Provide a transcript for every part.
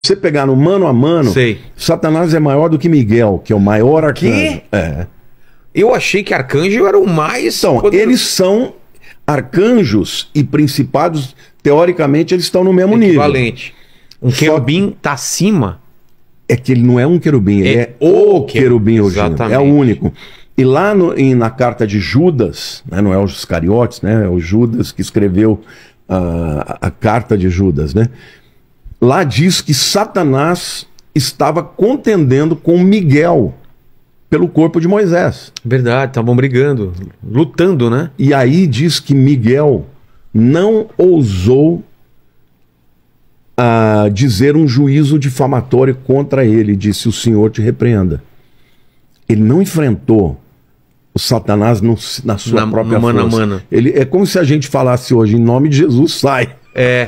você pegar no mano a mano, Sei. Satanás é maior do que Miguel, que é o maior arcanjo. Quê? É. Eu achei que arcanjo era o mais Então, poderoso. eles são arcanjos e principados, teoricamente, eles estão no mesmo nível. Equivalente. Um Só- querubim tá acima. É que ele não é um querubim, ele é o querubim original. Exatamente. É o único. E lá na carta de Judas, né, não é os Iscariotes, né, é o Judas que escreveu a carta de Judas, né? Lá diz que Satanás estava contendendo com Miguel pelo corpo de Moisés. Verdade, estavam brigando, lutando, né? E aí diz que Miguel não ousou dizer um juízo difamatório contra ele. Disse: o Senhor te repreenda. Ele não enfrentou o Satanás na sua própria mano a força. mano. Ele, é como se a gente falasse hoje: em nome de Jesus, sai. É.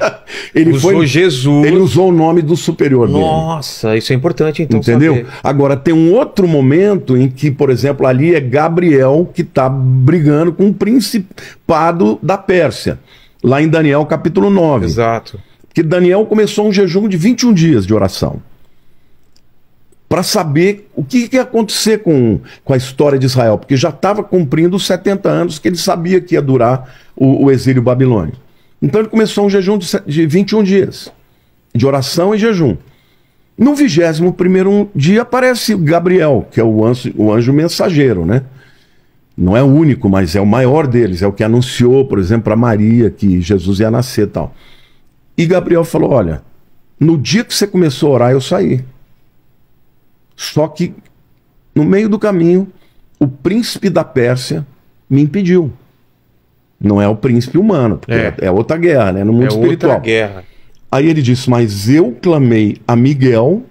Ele Usou Jesus. Ele usou o nome do superior dele. Nossa, isso é importante então. Entendeu? Saber. Agora, tem um outro momento em que, por exemplo, ali é Gabriel que está brigando com o principado da Pérsia. Lá em Daniel capítulo 9. Exato. Que Daniel começou um jejum de 21 dias de oração. Para saber o que ia acontecer com a história de Israel. Porque já estava cumprindo os 70 anos que ele sabia que ia durar o exílio babilônico. Então ele começou um jejum de 21 dias. De oração e jejum. No 21º dia aparece Gabriel, que é o anjo mensageiro, né? Não é o único, mas é o maior deles. É o que anunciou, por exemplo, para Maria que Jesus ia nascer e tal. E Gabriel falou: olha, no dia que você começou a orar, eu saí. Só que, no meio do caminho, o príncipe da Pérsia me impediu. Não é o príncipe humano, porque é outra guerra, né? No mundo espiritual. Outra guerra. Aí ele disse: mas eu clamei a Miguel,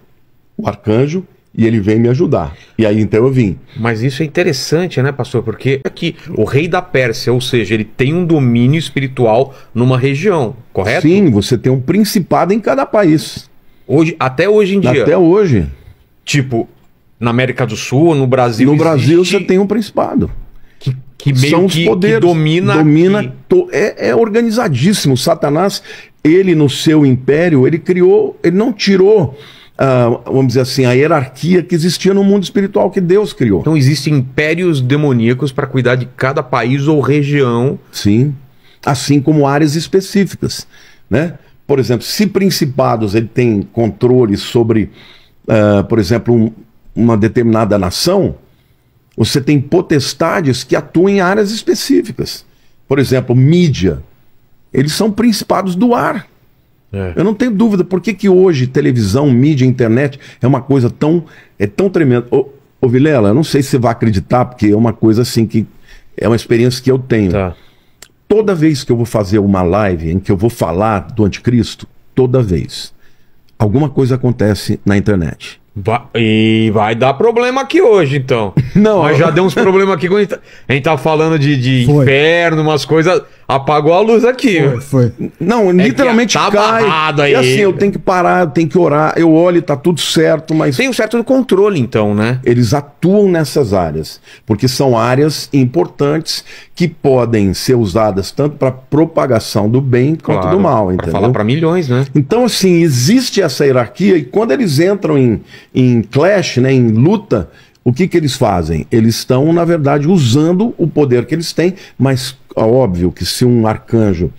o arcanjo, e ele veio me ajudar. E aí então eu vim. Mas isso é interessante, né, pastor? Porque aqui, o rei da Pérsia, ou seja, ele tem um domínio espiritual numa região, correto? Sim, você tem um principado em cada país. Até hoje em dia. Até hoje. Tipo, na América do Sul, no Brasil. No Brasil existe... você tem um principado. Que meio são os poderes, que domina é organizadíssimo. Satanás, ele no seu império, ele não tirou, vamos dizer assim, a hierarquia que existia no mundo espiritual que Deus criou. Então existem impérios demoníacos para cuidar de cada país ou região. Sim, assim como áreas específicas, né? Por exemplo, se principados ele tem controle sobre, por exemplo, uma determinada nação, você tem potestades que atuam em áreas específicas. Por exemplo, mídia. Eles são principados do ar. Eu não tenho dúvida. Por que hoje televisão, mídia, internet é uma coisa tão tremenda? Ô Vilela, eu não sei se você vai acreditar, porque é uma coisa assim que é uma experiência que eu tenho. Tá. Toda vez que eu vou fazer uma live em que eu vou falar do anticristo, toda vez, alguma coisa acontece na internet. E vai dar problema aqui hoje, então. Não, mas já deu uns problemas aqui quando a gente tá falando de inferno, umas coisas. Apagou a luz aqui. Foi. Não, literalmente tá cai. amarrado aí. E assim, eu tenho que parar, eu tenho que orar. Eu olho e tá tudo certo, mas Tem um certo controle, então, né? eles atuam nessas áreas, porque são áreas importantes que podem ser usadas tanto para propagação do bem quanto do mal, Pra entendeu? falar pra milhões, né? Então, assim, existe essa hierarquia, e quando eles entram em clash, né, em luta, o que eles fazem? Eles estão, na verdade, usando o poder que eles têm, mas óbvio que se um arcanjo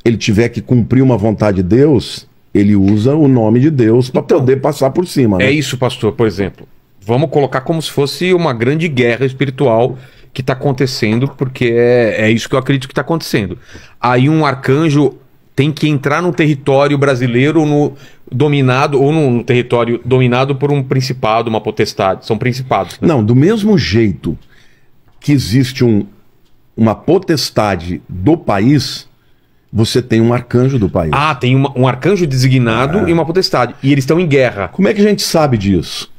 ele tiver que cumprir uma vontade de Deus, ele usa o nome de Deus para poder passar por cima. Né? É isso, pastor, por exemplo. Vamos colocar como se fosse uma grande guerra espiritual que está acontecendo, porque é isso que eu acredito que está acontecendo. Aí um arcanjo tem que entrar no território brasileiro dominado, ou no território dominado por um principado, uma potestade. São principados. Né? Não, do mesmo jeito que existe uma potestade do país, você tem um arcanjo do país. Ah, tem um arcanjo designado e uma potestade. E eles estão em guerra. Como é que a gente sabe disso?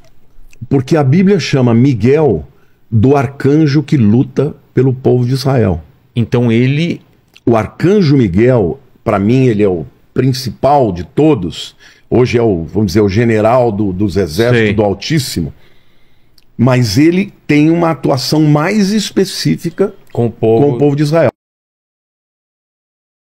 Porque a Bíblia chama Miguel do arcanjo que luta pelo povo de Israel. Então ele... O arcanjo Miguel, para mim, ele é o principal de todos. Hoje é vamos dizer, o general dos exércitos do Altíssimo. Mas ele tem uma atuação mais específica com o povo de Israel.